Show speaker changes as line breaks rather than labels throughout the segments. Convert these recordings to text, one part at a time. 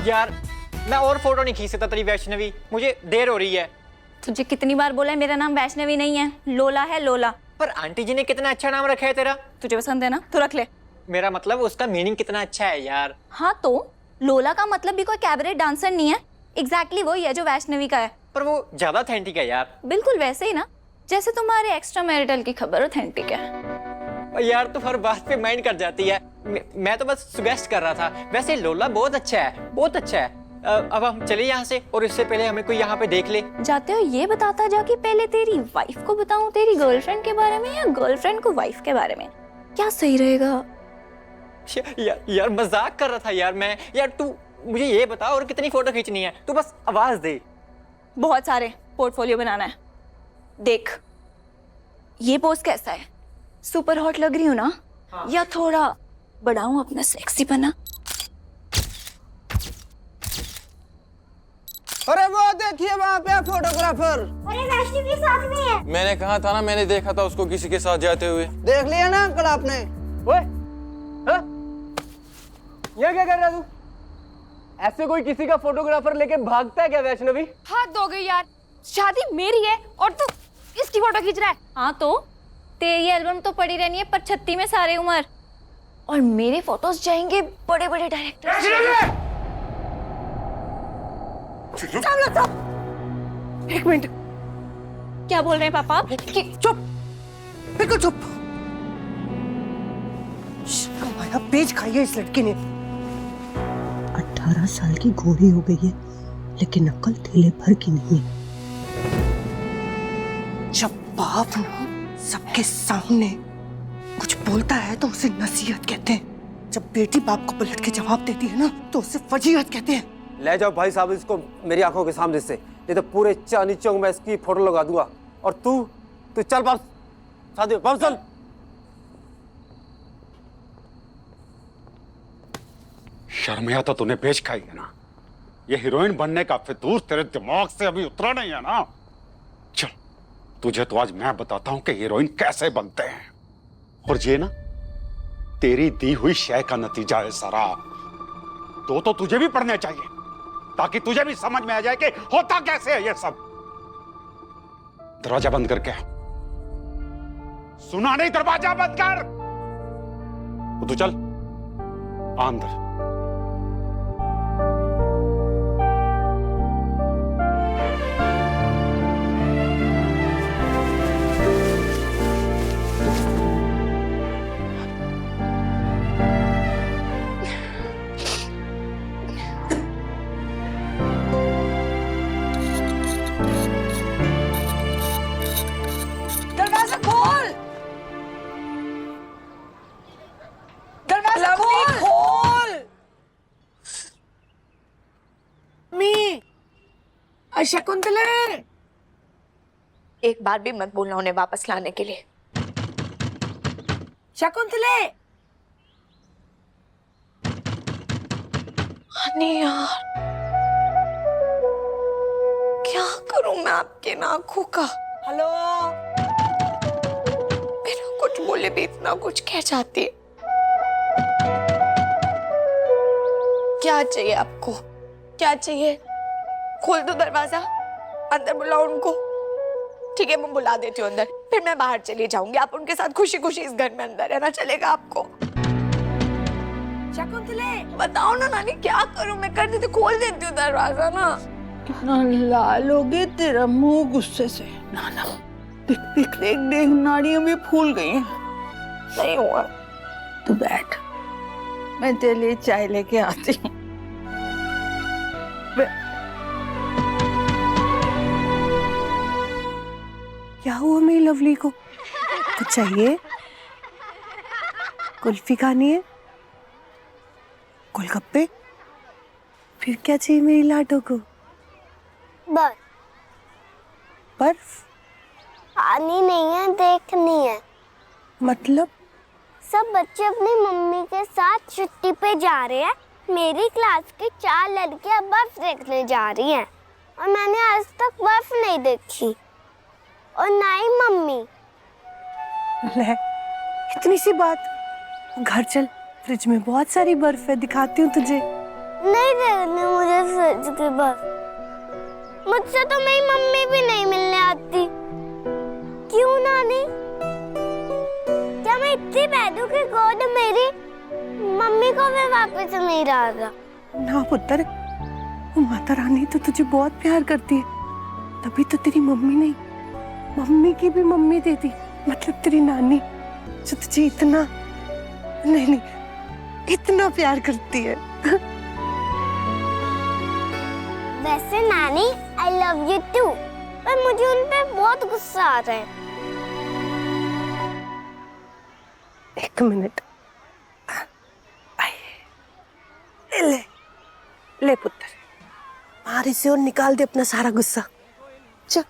यार मैं और फोटो नहीं खींच सकता तेरी वैष्णवी, मुझे देर हो रही है।
तुझे कितनी बार बोला है मेरा नाम वैष्णवी नहीं है, लोला है लोला।
पर आंटी जी ने कितना अच्छा नाम रखा है तेरा।
तुझे पसंद है ना तो रख ले।
मेरा मतलब उसका मीनिंग कितना अच्छा है यार।
हाँ तो लोला का मतलब भी कोई कैबरेट डांसर नहीं है, एग्जैक्टली वही है जो वैष्णवी का है।
पर वो ज्यादा ऑथेंटिक है यार।
बिल्कुल वैसे ही ना जैसे तुम्हारे एक्स्ट्रा मैरिटल की खबर ऑथेंटिक है।
यार तू हर बात पे माइंड कर जाती है। मैं तो बस सुगेस्ट कर रहा था। वैसे लोला बहुत अच्छा है, बहुत अच्छा है। अब हम चले यहाँ से, और इससे पहले हमें कोई यहाँ पे देख ले।
जाते हो ये बताता जा कि पहले तेरी वाइफ को बताऊं तेरी गर्लफ्रेंड के बारे में या गर्लफ्रेंड को वाइफ के बारे में, क्या सही रहेगा?
यार मजाक कर रहा था यार मैं। यार तू मुझे ये बता और कितनी फोटो खींचनी है, तू बस आवाज दे।
बहुत सारे, पोर्टफोलियो बनाना है। देख ये पोज कैसा है, सुपर हॉट लग रही हूँ ना? हाँ। या थोड़ा बढ़ाऊं अपना सेक्सी बना?
अरे वो देखिए वहाँ पे फोटोग्राफर।
अरे वैष्णवी साथ में है।
मैंने कहा था ना, मैंने देखा था उसको किसी के साथ जाते हुए।
देख लिया ना अंकल आपने?
ओए, हाँ? ये क्या कर रहा तू? ऐसे कोई किसी का फोटोग्राफर लेके भागता है क्या वैष्णवी?
हाथ धो गई यार, शादी मेरी है और तू इसकी फोटो खींच रहा है।
हाँ तो तेरी एल्बम तो पड़ी रहनी है 35 में सारे उम्र, और मेरे फोटोज जाएंगे बड़े बड़े डायरेक्टर।
एक मिनट,
क्या बोल रहे हैं पापा?
चुप, बिल्कुल चुप। हमारा पेज खाई है इस लड़की ने।
18 साल की घोड़ी हो गई है, लेकिन अक्ल थैले भर की नहीं है। जब बाप ना सबके सामने कुछ बोलता है तो उसे नसीहत कहते हैं। जब बेटी बाप को पलट के जवाब देती है ना तो उसे फजीहत कहते हैं।
ले जाओ भाई साहब इसको मेरी आंखों के सामने से, नहीं तो पूरे चांदी चौक में इसकी फोटो लगा दूंगा। और तू चल वापस, शादी वापस चल।
शर्मिया तो तूने बेच खाई है ना। ये हीरोइन बनने का फितूर तेरे दिमाग से अभी उतरा नहीं है ना। चल तुझे तो आज मैं बताता हूं कि हीरोइन कैसे बनते हैं। और ये ना तेरी दी हुई शय का नतीजा है सारा। तो तुझे भी पढ़ने चाहिए ताकि तुझे भी समझ में आ जाए कि होता कैसे है ये सब। दरवाजा बंद करके सुना नहीं, दरवाजा बंद कर। तू चल अंदर।
दरवाजा खोल, दरवाजा खोल। मी शकुंतला,
एक बार भी मत बोलना उन्हें वापस लाने के लिए।
शकुंतला।
नहीं यार, क्या करूं मैं आपके आंखों का?
हेलो।
बिना कुछ बोले भी इतना कुछ कह जाती है। क्या चाहिए आपको? क्या चाहिए? खोल दो दरवाजा, अंदर बुलाओ उनको। ठीक है मैं बुला देती हूँ अंदर, फिर मैं बाहर चली जाऊंगी। आप उनके साथ खुशी खुशी इस घर में अंदर रहना चलेगा आपको?
शकुंतला
बताओ ना नानी, क्या करूं मैं? कर देती, खोल देती हूँ दरवाजा ना।
कितना लाल हो गया तेरा मुंह गुस्से से। ना ना, देख देख देख देख, नाड़ियां भी फूल गई हैं।
नहीं हुआ।
तू बैठ, मैं तेरे लिए चाय लेके आती हूँ। क्या हुआ मेरी लवली को? कुछ चाहिए? कुल्फी खानी है? गोलगप्पे? फिर क्या चाहिए मेरी लाडो को?
बस
बर्फ?
आनी नहीं है, देखनी है।
मतलब?
सब बच्चे अपनी मम्मी के साथ छुट्टी पे जा रहे हैं। मेरी क्लास की 4 लड़कियां बर्फ देखने जा रही हैं और मैंने आज तक बर्फ नहीं देखी, और ना ही मम्मी।
ले, इतनी सी बात। घर चल, फ्रिज में बहुत सारी बर्फ है, दिखाती हूँ तुझे।
नहीं देखनी मुझे फ्रिज की बर्फ। मुझसे तो मेरी मम्मी भी नहीं मिलने आती। क्यों नानी? क्या मैं इतनी पैदू की गोद मेरी मम्मी को भी वापस नहीं रहा था?
ना पुत्र, वो माता रानी तो तुझे बहुत प्यार करती है, तभी तो तेरी मम्मी नहीं, मम्मी की भी मम्मी दे दी, मतलब तेरी नानी, जो तुझे इतना नहीं इतना प्यार करती है।
वैसे नानी आई लव यू टू, पर मुझे उन पे बहुत गुस्सा आ रहा है।
एक मिनट, ले ले पुत्र, मार इसे और निकाल दे अपना सारा गुस्सा। चल।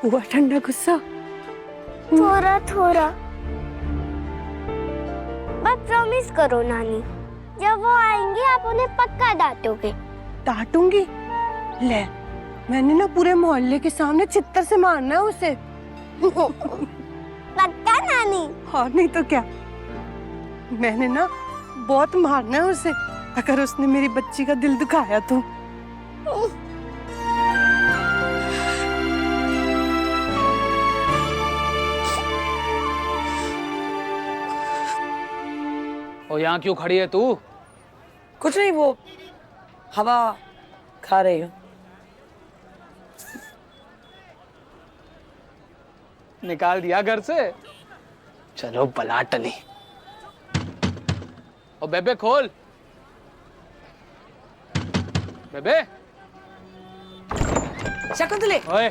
हुआ ठंडा गुस्सा?
थोड़ा थोड़ा। बस प्रॉमिस करो नानी, जब वो आएंगे आप उन्हें पक्का डांटोगे।
डांटूंगी? ले, मैंने ना पूरे मोहल्ले के सामने चित्तर से मारना है उसे।
पक्का नानी?
और नहीं तो क्या, मैंने ना बहुत मारना है उसे, अगर उसने मेरी बच्ची का दिल दुखाया तो।
और यहाँ क्यों खड़ी है तू?
कुछ नहीं, वो हवा खा रही हूँ।
निकाल दिया घर से? चलो बला टली। और बेबे खोल, बेबे।
शकुंतले,
ओए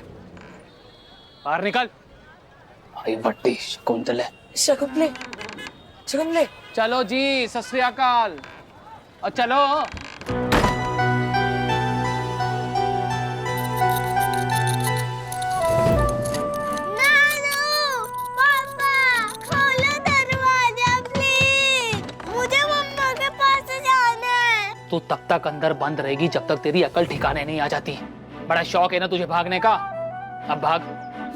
बाहर निकल। भाई बट्टी शकुंतले।
शकुंतले, शकुंतले।
चलो जी, सत श्री अकाल। और चलो।
नानू, पापा, खोलो दरवाजा प्लीज, मुझे मम्मा के पास जाना है।
तू तब तक अंदर बंद रहेगी जब तक तेरी अकल ठिकाने नहीं आ जाती। बड़ा शौक है ना तुझे भागने का, अब भाग।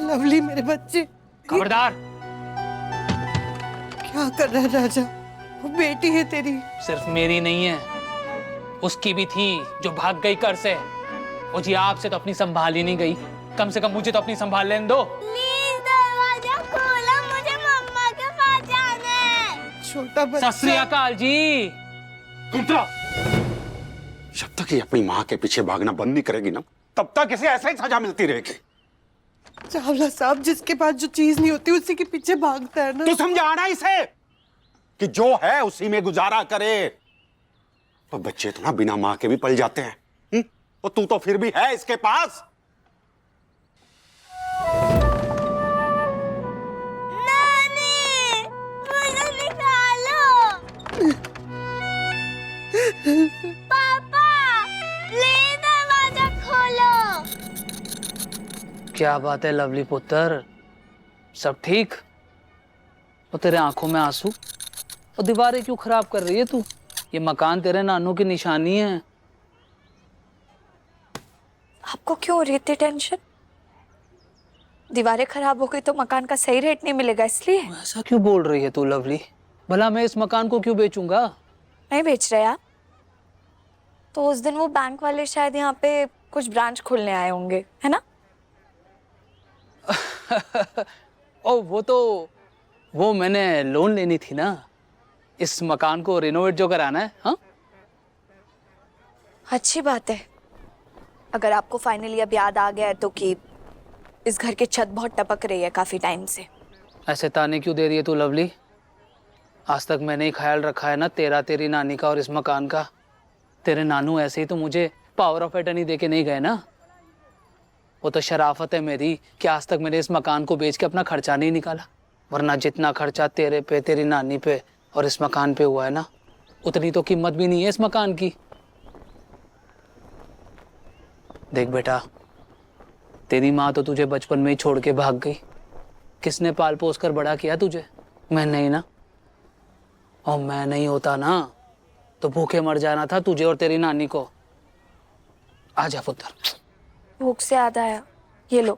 लवली मेरे बच्चे,
खबरदार।
क्या कर रहा है राजा? वो बेटी है तेरी।
सिर्फ मेरी नहीं है, उसकी भी थी जो भाग गई घर से। ओ जी, आपसे तो अपनी संभाल ही नहीं गई, कम से कम मुझे तो अपनी संभाल लेने दो।
प्लीज दरवाजा खोलो, मुझे मम्मा के पास जाना है।
छोटा बच्चा।
सत श्री अकाल जी।
कुंतला, जब तक ये अपनी माँ के पीछे भागना बंद नहीं करेगी ना, तब तक इसे ऐसे ही सजा मिलती रहेगी।
चावला साहब, जिसके पास जो चीज नहीं होती उसी के पीछे भागता है ना।
तू समझाना इसे कि जो है उसी में गुजारा करे। तो बच्चे तो ना बिना माँ के भी पल जाते हैं। और तू तो फिर भी है इसके पास।
नानी, मुझे निकालो। पापा, प्लीज दरवाजा खोलो।
क्या बात है लवली पुत्र, सब ठीक? और तेरे आंखों में आंसू? और दीवारें क्यों खराब कर रही है तू? ये मकान तेरे नानू की निशानी है।
आपको क्यों हो रही इतनी टेंशन? दीवारें खराब हो गई तो मकान का सही रेट नहीं मिलेगा, इसलिए।
ऐसा क्यों बोल रही है तू लवली? भला मैं इस मकान को क्यों बेचूंगा?
नहीं बेच रहे आप? तो उस दिन वो बैंक वाले शायद यहाँ पे कुछ ब्रांच खोलने आए होंगे, है ना?
ओ वो मैंने लोन लेनी थी ना, इस मकान को रिनोवेट जो कराना है। हाँ,
अच्छी बात है। अगर आपको फाइनली अब याद आ गया है तो कि इस घर की छत बहुत टपक रही है काफी टाइम से।
ऐसे ताने क्यों दे रही है तू लवली? आज तक मैंने ही ख्याल रखा है ना तेरा, तेरी नानी का और इस मकान का। तेरे नानू ऐसे ही तो मुझे पावर ऑफ अटर्नी देके नहीं गए ना। वो तो शराफत है मेरी कि आज तक मैंने इस मकान को बेच के अपना खर्चा नहीं निकाला, वरना जितना खर्चा तेरे पे, तेरी नानी पे और इस मकान पे हुआ है ना, उतनी तो कीमत भी नहीं है इस मकान की। देख बेटा, तेरी माँ तो तुझे बचपन में ही छोड़ के भाग गई। किसने पाल पोस कर बड़ा किया तुझे? मैं नहीं ना, और मैं नहीं होता ना तो भूखे मर जाना था तुझे और तेरी नानी को। आजा पुत्र।
भूख से याद आया, ये लो।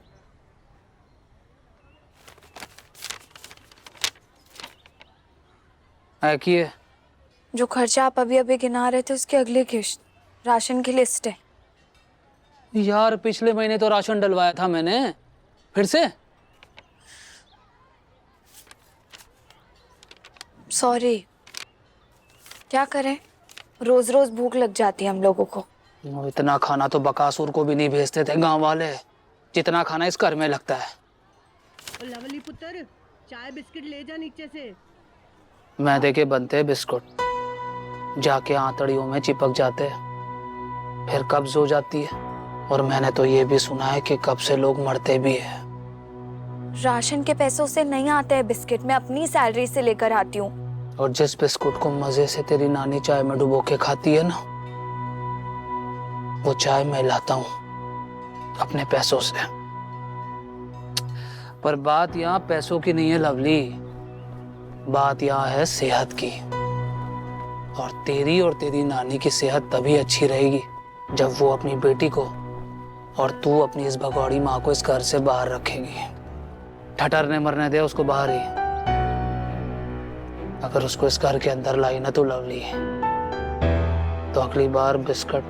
है कि है?
जो खर्चा आप अभी अभी गिना रहे थे उसकी अगली किश्त, राशन की लिस्ट है।
यार पिछले महीने तो राशन डलवाया था मैंने, फिर से?
सॉरी, क्या करें, रोज रोज भूख लग जाती है हम लोगों को।
वो इतना खाना तो बकासुर को भी नहीं भेजते थे गांव वाले, जितना खाना इस घर में लगता है।
लवली पुत्र, चाय बिस्किट ले जा नीचे से।
मैदे के बनते हैं बिस्कुट, जाके आंतड़ियों में चिपक जाते हैं, फिर कब्ज हो जाती है, और मैंने तो ये भी सुना है कि कब से लोग मरते भी हैं।
राशन के पैसों से नहीं आते हैं बिस्किट, मैं अपनी सैलरी से लेकर आती हूँ।
और जिस बिस्कुट को मजे से तेरी नानी चाय में डुबो के खाती है ना, वो चाय मैं लाता हूँ अपने पैसों से। पर बात यहाँ पैसों की नहीं है लवली, बात यहाँ है सेहत की। और तेरी नानी की सेहत तभी अच्छी रहेगी जब वो अपनी बेटी को और तू अपनी इस भगौड़ी माँ को इस घर से बाहर रखेगी। ठटरने मरने दे उसको बाहर ही। अगर उसको इस घर के अंदर लाई ना तो लवली, तो अगली बार बिस्कुट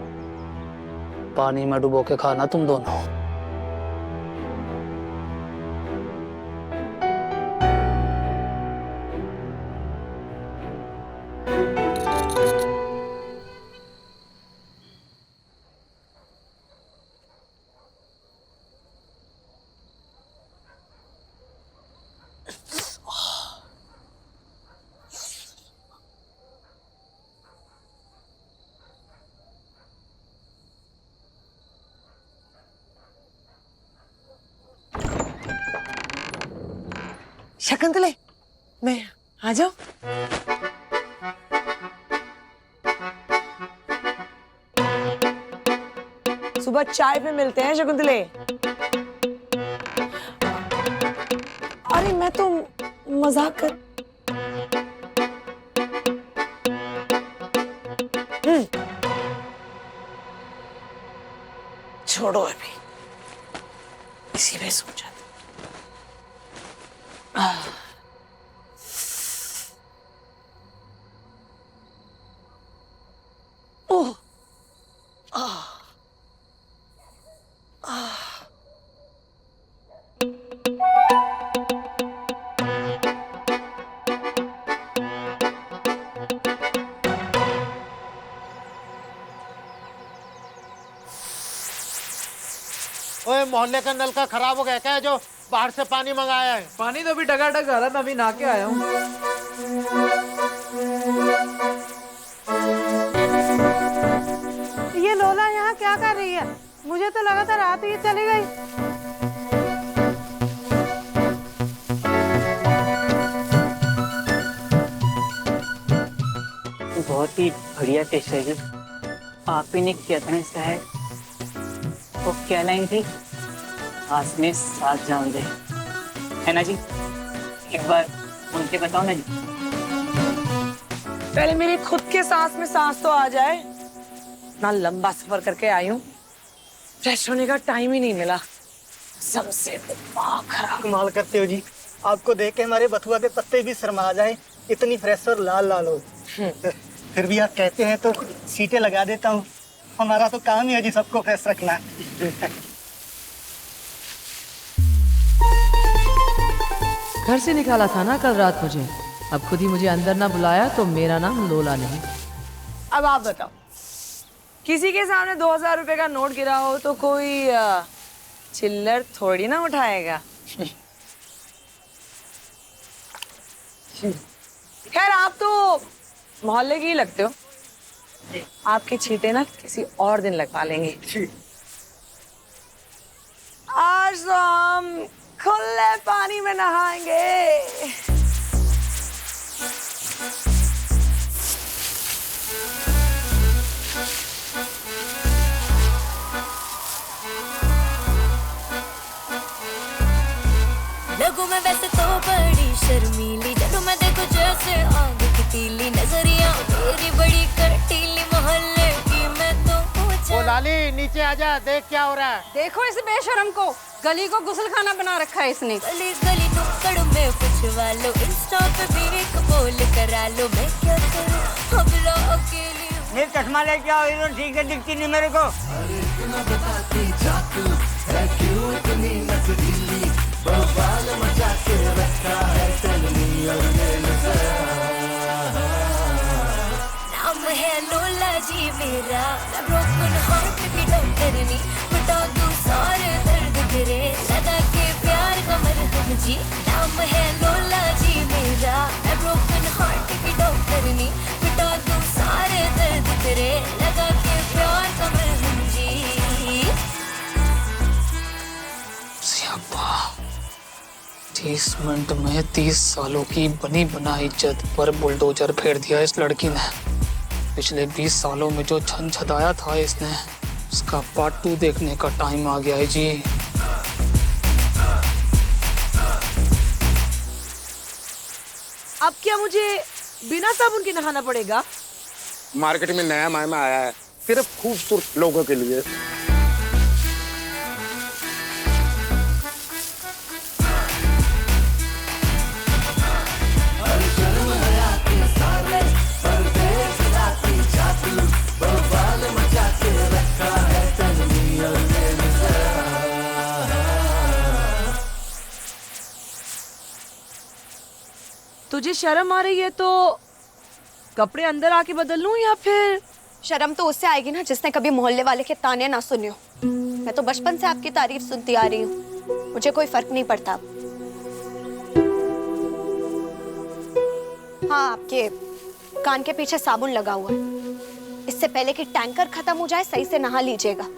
पानी में डुबो के खाना तुम दोनों।
शकुंतले, मैं आ जाओ। सुबह चाय पे मिलते हैं शकुंतले। अरे मैं तो मजाक कर। छोड़ो अभी, इसी में सो जाते। ओह,
ओए मोहल्ले का नलका खराब हो गया क्या, जो बाहर से पानी मंगाया है?
पानी तो अभी टकाटक आ रहा था, अभी नहा के आया हूँ।
ये लोला यहाँ क्या कर रही है? मुझे तो लगा था रात ही चली गई।
बहुत ही बढ़िया टेस्ट है जी। आप ही ने किया था इसका है, वो क्या लाइन थी, आज में साथ जान दे, है ना जी? एक बार उनके बताओ ना जी।
पहले मेरी खुद के सांस में सांस तो आ जाए ना। लंबा सफर करके आई हूँ, फ्रेश होने का टाइम ही नहीं मिला। सबसे दिमाग खराब।
कमाल करते हो जी, आपको देख के हमारे बथुआ के पत्ते भी शर्मा जाए, इतनी फ्रेश और लाल लाल हो। फिर भी आप कहते हैं तो सीटें लगा देता हूँ, हमारा तो काम ही है जी सबको फ्रेश रखना।
घर से निकाला था ना कल रात मुझे, अब खुद ही मुझे अंदर ना बुलाया तो मेरा नाम लोला नहीं।
अब आप बताओ, किसी के सामने 2000 रुपए का नोट गिरा हो तो कोई चिल्लर थोड़ी ना उठाएगा। खैर आप तो मोहल्ले की ही लगते हो, आपके छींटे ना किसी और दिन लगवा लेंगे। आज तो हम खुले पानी में नहाएंगे।
लगूं मैं वैसे तो बड़ी शर्मीली, जब मैं
तो जैसे आग की तीली नजरिया तेरी बड़ी कटीली मोहल्ले की मैं तो
ओ लाली नीचे आजा, देख क्या हो रहा है।
देखो इस बेशरम को, गली को गुसलखाना बना रखा है इसने।
गली गली नुक्कड़ में पूछवा लो, इंस्टा पे भी एक बोल करा लो, मैं क्या करूं अब लो अकेली हूं।
मेरे चश्मा लेके आओ, इन्होंने ठीक से दिखती नहीं मेरे को।
नाम है लोला जी मेरा, मैं ब्रोकन हार्ट की डॉक्टरनी, मिटा दूं सारे दर्द तेरे, लगा के प्यार का मरहम जी। नाम है लोला जी मेरा, मैं ब्रोकन हार्ट की डॉक्टरनी, मिटा दूं सारे दर्द तेरे, लगा के प्यार का मरहम जी।
सियापा 30 मिनट में 30 सालों की बनी बनाई इज्जत पर बुलडोजर फेर दिया इस लड़की ने। पिछले 20 सालों में जो छन छदाया था इसने, उसका पार्ट 2 देखने का टाइम आ गया है जी।
अब क्या मुझे बिना साबुन के नहाना पड़ेगा?
मार्केट में नया मायना आया है, सिर्फ खूबसूरत लोगों के लिए।
तुझे शर्म आ रही है तो कपड़े अंदर आके बदल लूं या फिर?
शर्म तो उससे आएगी ना जिसने कभी मोहल्ले वाले के ताने ना सुने हो। मैं तो बचपन से आपकी तारीफ सुनती आ रही हूँ, मुझे कोई फर्क नहीं पड़ता। हाँ, आपके कान के पीछे साबुन लगा हुआ है, इससे पहले कि टैंकर खत्म हो जाए सही से नहा लीजिएगा।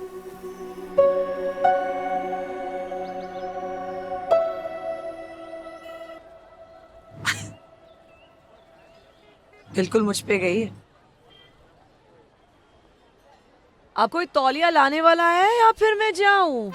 बिल्कुल मुझ पे गई है। अब कोई तौलिया लाने वाला है या फिर मैं जाऊं?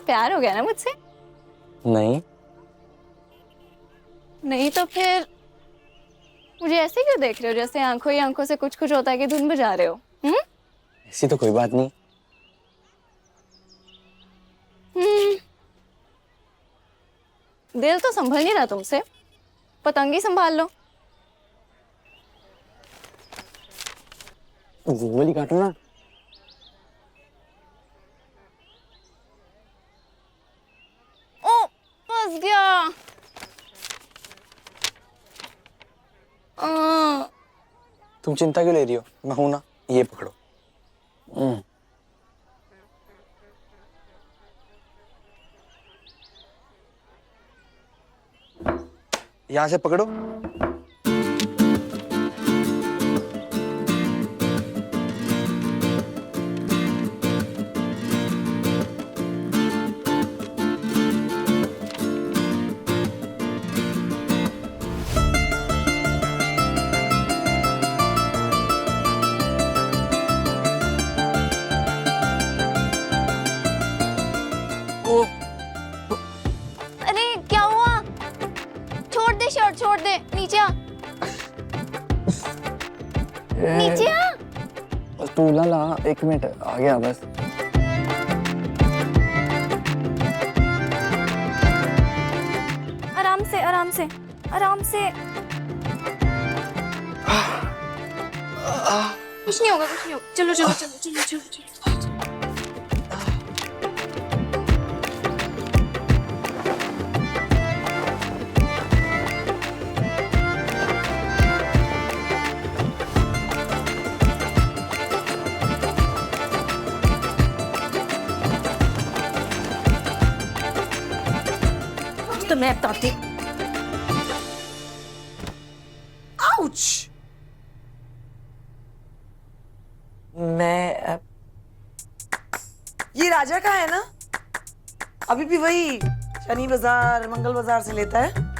प्यार हो गया ना मुझसे?
नहीं।
नहीं तो फिर मुझे ऐसे क्यों देख रहे हो, जैसे आंखों ही आंखों से कुछ कुछ होता है कि धुन बजा रहे हो?
ऐसी तो कोई बात नहीं।
दिल तो संभल नहीं रहा तुमसे, पतंग ही संभाल लो।
गोली काटो ना।
ओ, फंस गया।
तुम चिंता क्यों ले रही हो, मैं हूं ना, ये पकड़ो। यहां से पकड़ो।
अरे क्या हुआ? छोड़ दे शर्ट, छोड़ दे, नीचे आ। नीचे आ।
तू ला ला, 1 मिनट आ गया बस।
आराम से, आराम से, आराम से। कुछ नहीं होगा, कुछ नहीं होगा। चलो चलो चलो चलो चलो चलो।
तो मैं बताती। आओ!
आउच। मैं ये राजा का है ना? अभी भी वही शनि बाजार मंगल बाजार से लेता है।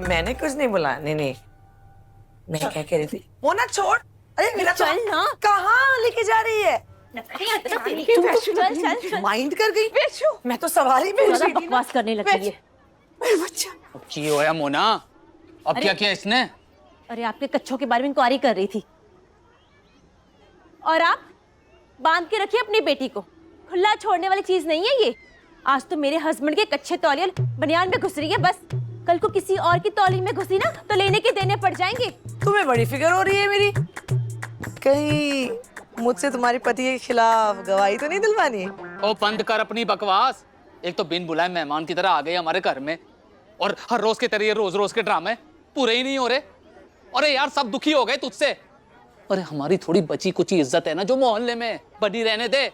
मैंने कुछ नहीं बोला। नहीं मैं क्या कह रही थी? वो ना छोड़। अरे मेरा
चल ना।
कहाँ लेके जा रही है?
चल
माइंड कर गई। मैं तो सवारी में
बकवास करने लगी है।
मेरे बच्चा
की होया मोना, अब क्या किया इसने?
अरे आपके कच्छों के बारे में इंक्वायरी कर रही थी। और आप बांध के रखिए अपनी बेटी को, खुला छोड़ने वाली चीज नहीं है ये। आज तो मेरे हस्बैंड के कच्चे तौलिया बनियान में घुस रही है, बस कल को किसी और की तौली में घुसी ना तो लेने के देने पड़ जाएंगे।
तुम्हें बड़ी फिक्र हो रही है मेरी। कहीं मुझसे तुम्हारे पति के खिलाफ गवाही तो नहीं दिलवानी?
ओ बंद कर अपनी बकवास। एक तो बिन बुलाए मेहमान की तरह आ गए हमारे घर में, और हर रोज के तरह रोज रोज के ड्रामे पूरे ही नहीं हो रहे। अरे यार सब दुखी हो गए तुझसे। अरे हमारी थोड़ी बची कुची इज्जत है ना जो मोहल्ले में, बनी रहने दे।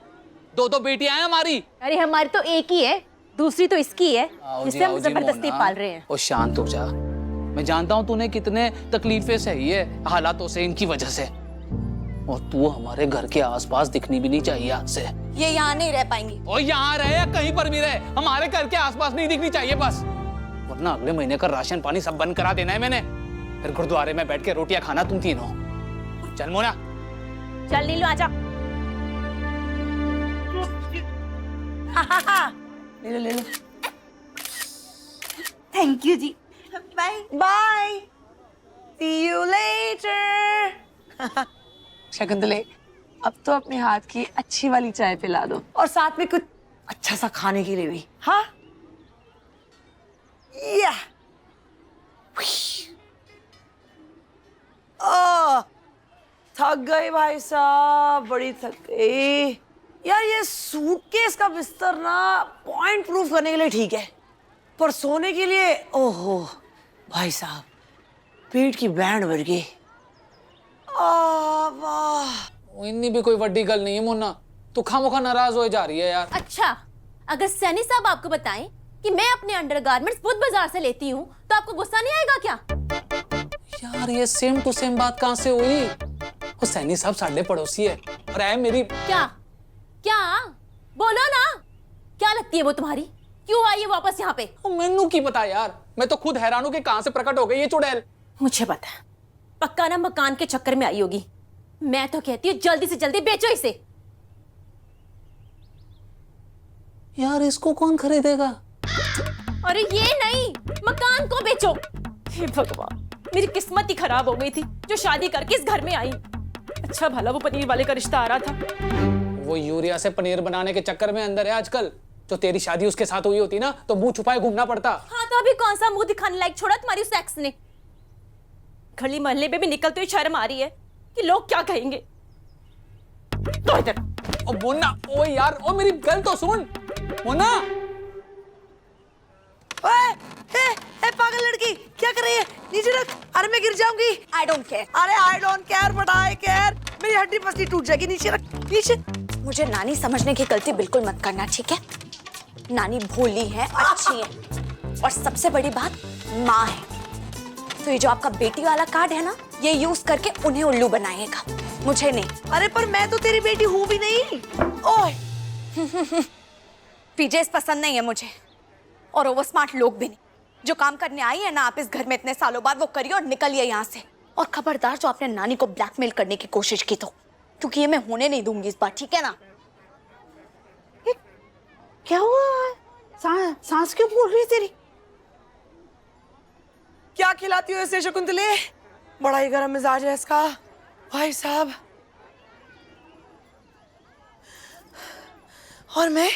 दो बेटियां हैं हमारी।
अरे हमारी तो एक ही है, दूसरी तो इसकी है जिसे हम जबरदस्ती पाल रहे हैं।
ओ शांत हो जा। मैं जानता हूँ तूने कितने तकलीफें सही है हालातों से, इनकी वजह से। और तू हमारे घर के आसपास दिखनी भी नहीं चाहिए आज से।
ये यहाँ नहीं रह पाएंगी।
और यहाँ रहे या कहीं पर भी रहे, हमारे घर के आसपास नहीं दिखनी चाहिए बस। वरना अगले महीने का राशन पानी सब बंद करा देना है मैंने। फिर गुरुद्वारे में बैठ के रोटियां खाना तुम तीनों। चल मोना।
चल नीलू आजा।
ले लो।
Thank you ji. Bye
bye. See you later. शकुंतले, अब तो अपने हाथ की अच्छी वाली चाय पिला दो, और साथ में कुछ अच्छा सा खाने के लिए भी। हाँ या थक गई भाई साहब, बड़ी थक गई यार। ये सूटकेस का बिस्तर ना पॉइंट प्रूफ करने के लिए ठीक है, पर सोने के लिए ओहो भाई साहब पेट की बैंड बढ़ गई। वाह,
इतनी भी कोई बड़ी गल नहीं है मोना, तू खामोखा नाराज हो जा रही है यार।
अच्छा, अगर सैनी साहब आपको बताएं कि मैं अपने अंडरगारमेंट्स बुध बाजार से लेती हूँ तो आपको गुस्सा नहीं आएगा क्या?
यार ये सेम टू सेम बात कहाँ से हुई? वो सैनी साहब साढ़े पड़ोसी है और है मेरी।
क्या बोलो ना, क्या लगती है वो तुम्हारी? क्यों आई है वापस यहाँ पे?
मैनू की पता यार, मैं तो खुद हैरान हूँ कि कहाँ से प्रकट हो गई ये चुड़ैल।
मुझे पता है, पक्का ना मकान के चक्कर में आई होगी। मैं तो कहती हूँ जल्दी से जल्दी बेचो इसे।
यार इसको कौन खरीदेगा?
अरे ये नहीं, मकान को बेचो। हे भगवान, मेरी किस्मत ही खराब हो गई थी जो शादी करके इस घर में आई। अच्छा भला वो पनीर वाले का रिश्ता आ रहा था।
वो यूरिया से पनीर बनाने के चक्कर में अंदर है आजकल। जो तेरी शादी उसके साथ हुई होती ना तो मुंह छुपाए घूमना पड़ता।
हाँ तो अभी कौन सा मुंह दिखाने लायक छोड़ा तुम्हारी उस एक्स ने? गली मोहल्ले में भी निकलते हुए शर्म आ रही है कि लोग क्या कहेंगे। तो इधर
ओ मोना, ओ यार, ओ मेरी गल तो सुन मोना।
ए पागल लड़की, क्या कर रही है? नीचे रख। अरे मैं गिर जाऊंगी।
I don't care.
अरे I don't care but I care. मेरी हड्डी पसली टूट जाएगी। नीचे रख, नीचे।
मुझे नानी समझने की गलती बिल्कुल मत करना, ठीक है? नानी भोली है, अच्छी है, और सबसे बड़ी बात माँ है। तो ये जो आपका बेटी वाला कार्ड है ना, ये यूज करके उन्हें उल्लू बनाएगा, मुझे नहीं।
अरे पर मैं तो तेरी बेटी हूँ भी नहीं। ओए
पीजेस पसंद नहीं है मुझे, और ओवर स्मार्ट लोग भी नहीं। जो काम करने आई है ना आप इस घर में इतने सालों बाद, वो करिए और निकलिए यहाँ से। और खबरदार जो आपने नानी को ब्लैकमेल करने की कोशिश की तो, क्योंकि ये मैं होने नहीं दूंगी इस बार, ठीक है ना?
क्या हुआ? सांस क्यों फूल रही तेरी? क्या खिलाती हो ऐसे शकुंतले? बड़ा ही गर्म मिजाज है इसका भाई साहब। और मैं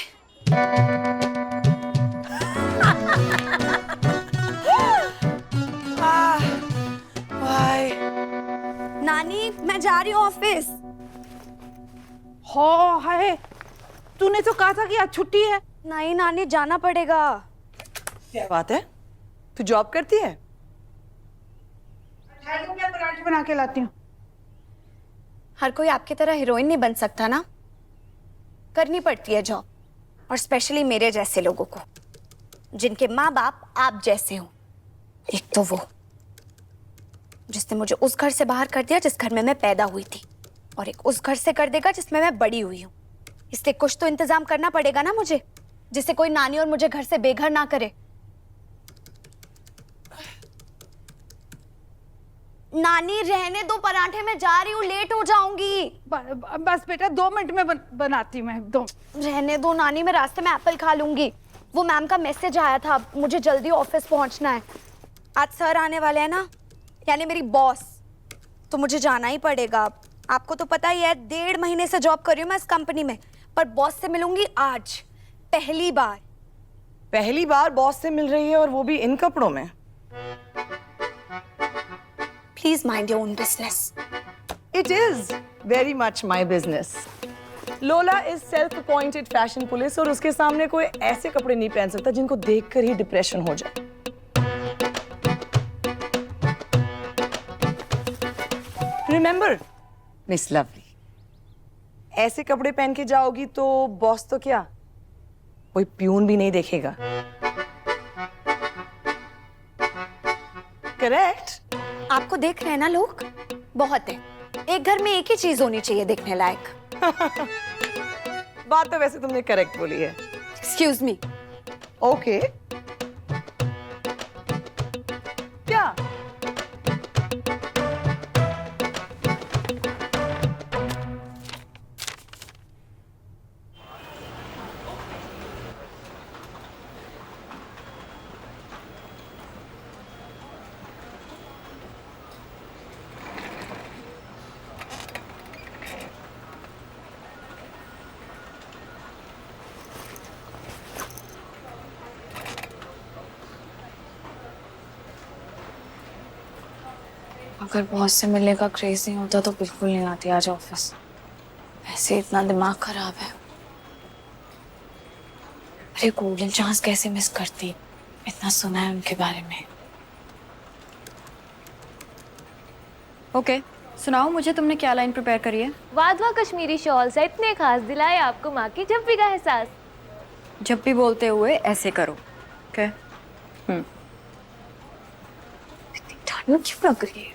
भाई।
नानी मैं जा रही हूँ ऑफिस।
हो हाय, तूने तो कहा था कि आज छुट्टी है।
नहीं नानी, जाना पड़ेगा।
क्या बात है, तू जॉब करती है?
पराठे बना के लाती हूँ।
हर कोई आपकी तरह हीरोइन नहीं बन सकता ना, करनी पड़ती है जॉब, और स्पेशली मेरे जैसे लोगों को। जिनके माँ बाप आप जैसे हो। एक तो वो जिसने मुझे उस घर से बाहर कर दिया जिस घर में मैं पैदा हुई थी, और एक उस घर से कर देगा जिसमें मैं बड़ी हुई हूँ। इसलिए कुछ तो इंतजाम करना पड़ेगा ना मुझे, जिससे कोई नानी और मुझे घर से बेघर ना करे। नानी रहने दो, पराठे में जा रही हूँ, लेट हो जाऊंगी।
बस बेटा 2 मिनट में बनाती मैं।
रहने दो नानी, मैं रास्ते में एप्पल खा लूंगी। वो मैम का मैसेज आया था, मुझे जल्दी ऑफिस पहुंचना है। आज सर आने वाले हैं ना, यानी मेरी बॉस, तो मुझे जाना ही पड़ेगा। आपको तो पता ही है 1.5 महीने से जॉब कर रही हूँ मैं इस कंपनी में, पर बॉस से मिलूंगी आज पहली बार।
पहली बार बॉस से मिल रही है, और वो भी इन कपड़ों में।
Please mind your own business.
It is very much my business. Lola is self appointed fashion police, और उसके सामने कोई ऐसे कपड़े नहीं पहन सकता जिनको देखकर ही डिप्रेशन हो जाए। रिमेंबर मिस लवली, ऐसे कपड़े पहन के जाओगी तो बॉस तो क्या, कोई प्यून भी नहीं देखेगा। करेक्ट?
आपको देख रहे हैं ना लोग, बहुत है। एक घर में एक ही चीज होनी चाहिए देखने लायक।
बात तो वैसे तुमने करेक्ट बोली है।
Excuse me.
ओके, क्या?
अगर बॉस से मिलने का क्रेज नहीं होता तो बिल्कुल नहीं आती आज ऑफिस। वैसे इतना दिमाग खराब है। अरे गोल्डन चांस कैसे मिस करती, इतना सुना है उनके बारे में।
ओके, सुनाओ मुझे, तुमने क्या लाइन प्रिपेयर करी है?
वादवा कश्मीरी शॉल्स है, इतने खास दिलाए आपको माँ की जब भी का एहसास।
जब भी बोलते हुए ऐसे करो। ओके?
ठंड क्यों लग रही है?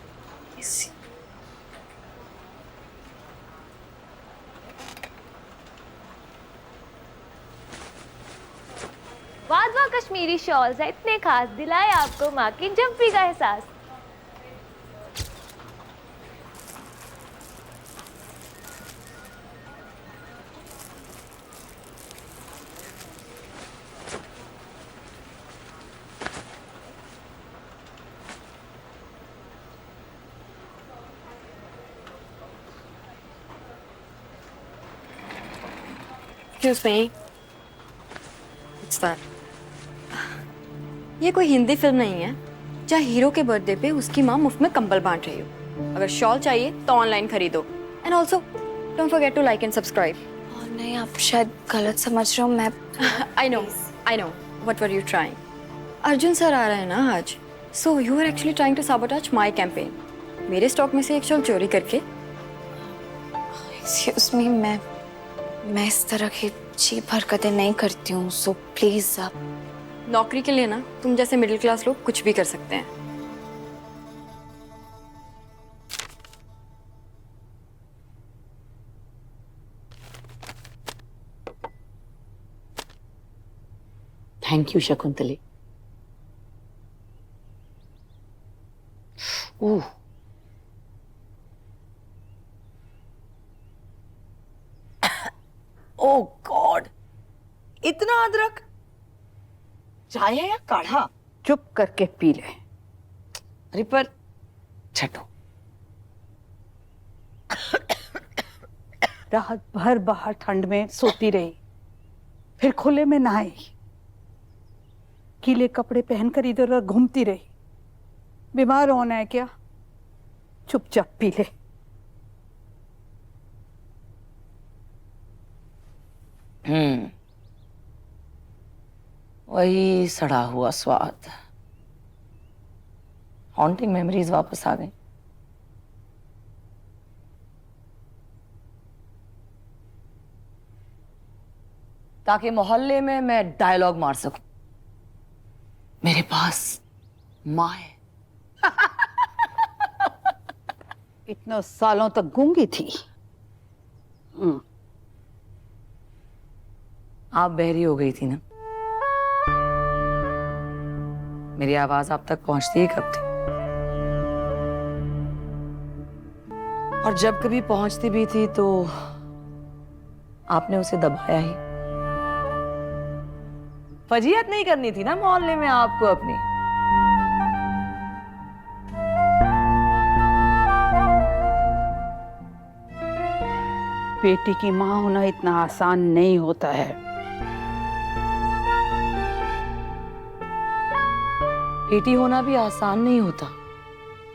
वादवा कश्मीरी शॉल्स है, इतने खास दिलाए आपको माँ की जब भी का एहसास।
Excuse me. What's that? ये कोई हिंदी फिल्म नहीं है जहाँ हीरो के बर्थडे पे उसकी माँ मुफ्त में कंबल बांट रही हो। अगर शॉल चाहिए तो ऑनलाइन खरीदो। And also don't forget to like and subscribe.
नहीं, आप शायद गलत समझ रहे हो। मैं
I know what were you trying. Arjun sir आ रहे हैं ना आज, so you are actually trying to sabotage my campaign. मेरे स्टॉक में से एक शॉल चोरी करके।
एक्सक्यूज मी, मैं इस तरह की चीप हरकतें नहीं करती हूँ, सो प्लीज आप।
नौकरी के लिए ना तुम जैसे मिडिल क्लास लोग कुछ भी कर सकते हैं।
Thank you Shakuntali. Oh,
oh God, इतना अदरक! चाय है या काढ़ा?
चुप करके पी ले।
अरे पर छठो,
रात भर बाहर ठंड में सोती रही, फिर खुले में नहाई, गीले कपड़े पहनकर इधर उधर घूमती रही। बीमार होना है क्या? चुपचाप पी ले।
वही सड़ा हुआ स्वाद, हॉन्टिंग मेमोरीज वापस आ गई। ताकि मोहल्ले में मैं डायलॉग मार सकूं।
मेरे पास माँ है।
इतने सालों तक गूंगी थी।
आप बहरी हो गई थी ना, मेरी आवाज आप तक पहुंचती ही कब थी? और जब कभी पहुंचती भी थी तो आपने उसे दबाया ही। फजीहत नहीं करनी थी ना मोहल्ले में आपको अपनी।
बेटी की माँ होना इतना आसान नहीं होता है।
बेटी होना भी आसान नहीं होता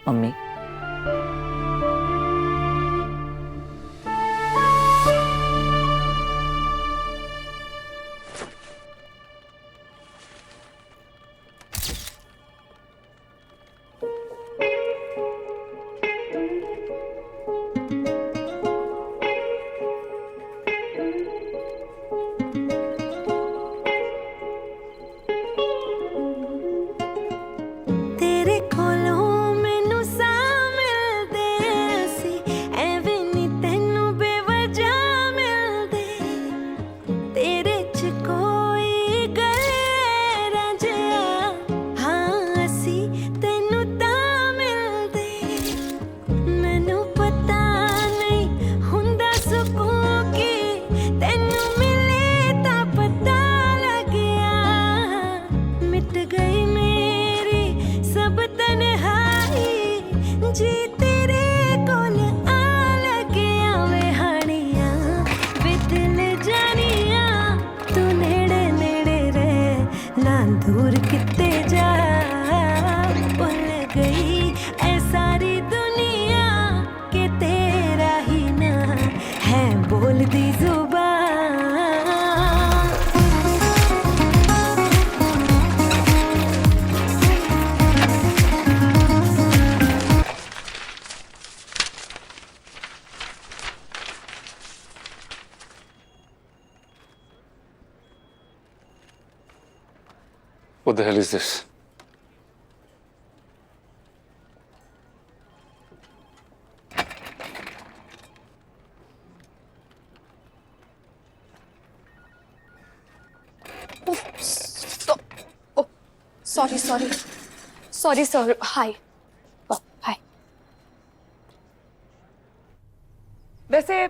mummy.
What the hell is this?
Stop. Oh, sorry, sir. Hi. Hi.
वैसे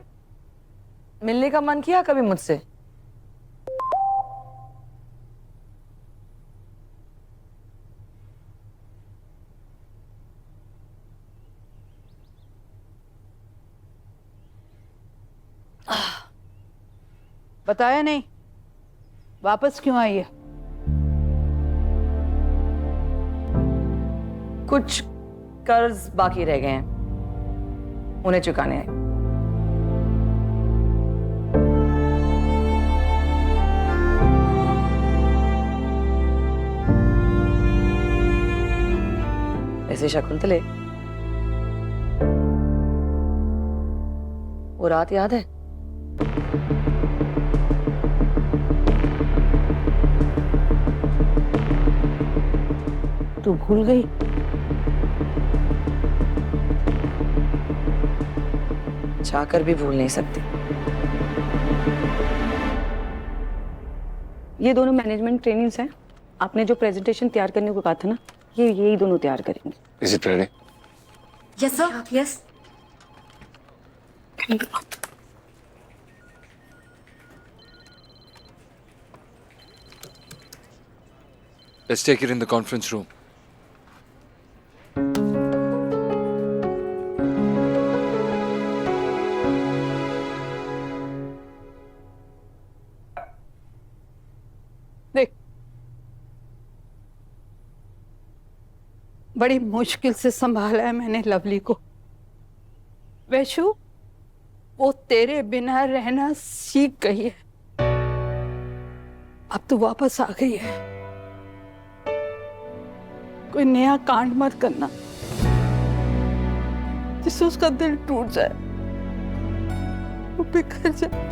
मिलने का मन किया कभी मुझसे?
बताया नहीं, वापस क्यों आई है?
कुछ कर्ज बाकी रह गए हैं, उन्हें चुकाने हैं। ऐसे शकुंतले, वो रात याद है?
तू भूल गई?
चाहकर भी भूल नहीं सकती। ये दोनों मैनेजमेंट ट्रेनिंग्स हैं। आपने जो प्रेजेंटेशन तैयार करने को कहा था ना, यही दोनों तैयार करेंगे।
Is it ready?
Yes, sir. Yes.
Let's take it in the conference room.
देख, बड़ी मुश्किल से संभाला है मैंने लवली को। वैशु, वो तेरे बिना रहना सीख गई है। अब तू वापस आ गई है। कोई नया कांड मत करना जिससे उसका दिल टूट जाए, वो बिखर जाए।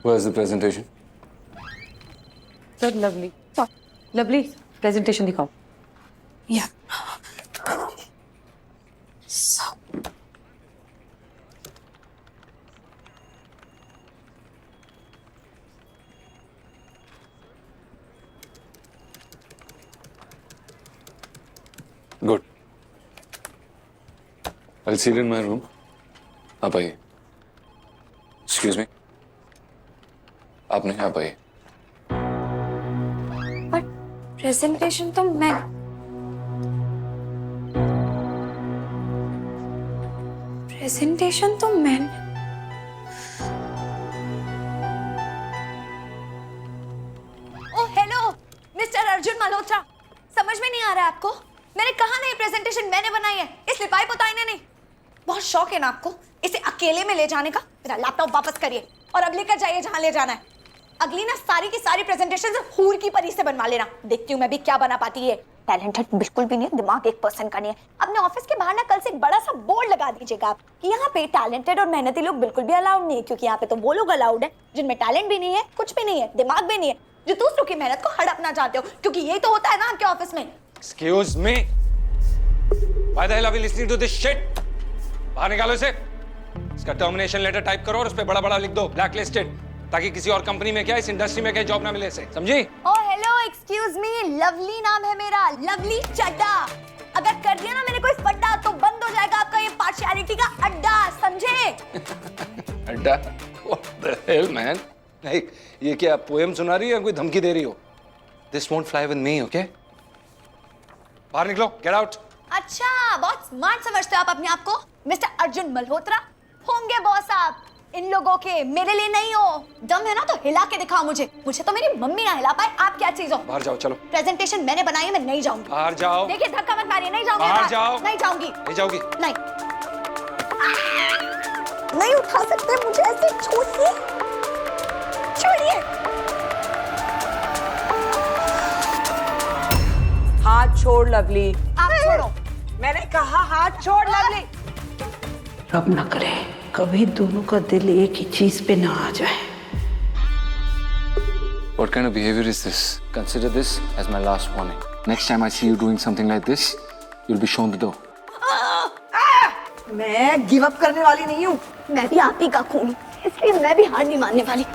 Where's the presentation?
Sir lovely lovely presentation दिखाओ.
या
Good. I'll see you in my room. आप आइए. Excuse me. आप नहीं, आप आइए.
पर प्रेजेंटेशन तो मैं ओ हेलो मिस्टर अर्जुन मल्होत्रा, समझ में नहीं आ रहा है आपको? मैंने कहा नहीं प्रेजेंटेशन मैंने बनाई है, इस लिपाई पोताई ने नहीं. बहुत शौक है ना आपको इसे अकेले में ले जाने का. मेरा लैपटॉप वापस करिए और अब लेकर जाइए जहां ले जाना है. अगली ना सारी की सारी प्रेजेंटेशन हूर की परी से बनवा लेना. देखती हूँ मैं भी क्या बना पाती है. टैलेंटेड बिल्कुल भी नहीं है, दिमाग 1% का नहीं है. अपने ऑफिस के बाहर ना कल से एक बड़ा सा बोर्ड लगा दीजिएगा आप कि यहाँ पे टैलेंटेड और मेहनती लोग बिल्कुल भी अलाउड नहीं है, क्योंकि यहाँ पे तो वो लोग अलाउड है जिनमें टैलेंट भी नहीं है, कुछ भी नहीं है, दिमाग भी नहीं है, जो दूसरों की मेहनत को हड़पना चाहते हो. क्योंकि यही तो होता है ना आपके ऑफिस में.
Excuse me. Why the hell are we listening to this shit? बाहर निकालो इसे. इसका टर्मिनेशन लेटर टाइप करो और उस पे बड़ा बड़ा लिख दो ब्लैक लिस्टेड, ताकि किसी और कंपनी में क्या इस इंडस्ट्री में क्या जॉब ना मिले इसे. समझी?
ओ हेलो एक्सक्यूज मी, लवली नाम है मेरा, लवली चड्डा. अगर कर दिया ना मैंने कोई फड्डा तो बंद हो जाएगा आपका ये पार्शियलिटी का अड्डा, समझे?
अड्डा? What the hell, man? Hey, ये क्या पोएम सुना रही है या कोई धमकी दे रही हो? This won't fly with me, okay? बाहर निकलो, get out.
अच्छा, बहुत स्मार्ट समझते हो आप अपने आप को. मिस्टर अर्जुन मल्होत्रा होंगे बॉस आप इन लोगों के, मेरे लिए नहीं हो. दम है ना तो हिला के दिखाओ मुझे. मुझे तो मेरी मम्मी ना हिला पाए, आप क्या चीज हो?
बाहर जाओ, चलो.
प्रेजेंटेशन मैंने बनाई है, मैं नहीं जाऊंगी.
बाहर जाओ.
देखिए धक्का मत मारिए, नहीं जाऊंगी.
बाहर जाओ.
नहीं जाऊंगी.
नहीं जाओगी?
नहीं. नहीं उठा सकते मुझे ऐसे, छोड़िए छोड़िए.
हाथ छोड़ लवली.
आप छोड़ो.
मैंने कहा हाथ छोड़ लवली.
रब ना करे कभी दोनों का दिल एक ही चीज पे ना आ जाए.
What kind of behavior is this? Consider this as my last warning. Next time I see you doing something like this, you'll be shown the door.
मैं गिव अप करने वाली नहीं हूँ.
मैं भी आप ही का खून हूँ, इसलिए मैं भी हार नहीं मानने वाली.